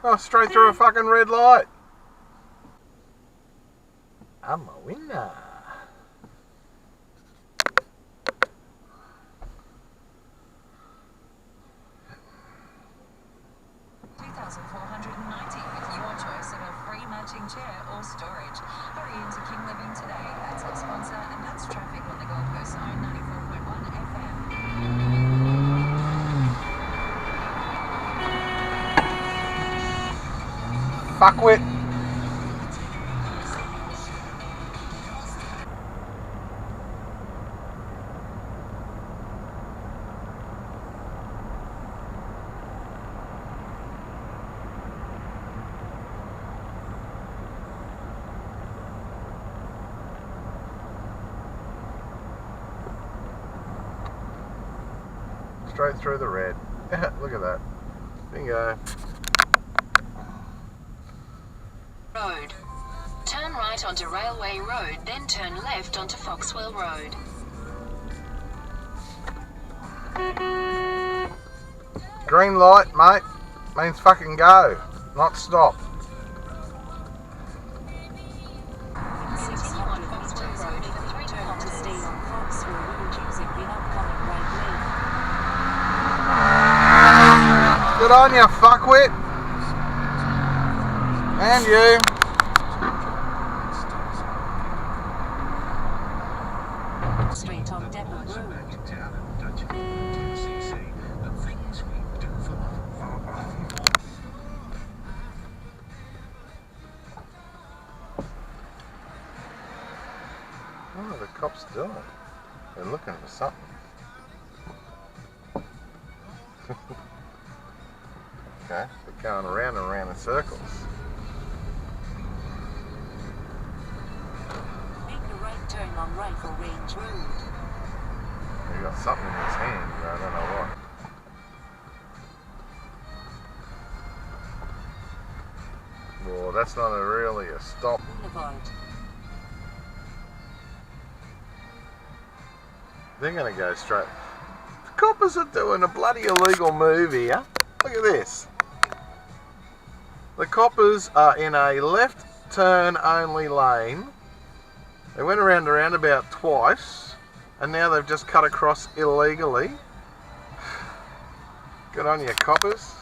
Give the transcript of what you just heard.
Oh, straight through a fucking red light. I'm a winner. $2,490 with your choice of a free matching chair or storage. Hurry into King Living today. That's our sponsor, and that's traffic on the Gold Coast Zone 94.1 FM. Fuckwit. Straight through the red. Look at that. Bingo. Road. Turn right onto Railway Road, then turn left onto Foxwell Road. Green light, mate. Means fucking go, not stop. Continue on Foxwell Road for 3 kilometres. Stay on Foxwell Road using the upcoming right lane. Good on ya, fuckwit. And you. Straight on Depot Road. What are the cops doing? They're looking for something. Okay, they're going around and around in circles. Make a right turn on Rifle Range Road. He got something in his hand, but I don't know what. Well, that's not really a stop. Boulevard. They're going to go straight. The coppers are doing a bloody illegal move here. Look at this. The coppers are in a left turn only lane. They went around the roundabout twice, and now they've just cut across illegally. Good on you, coppers.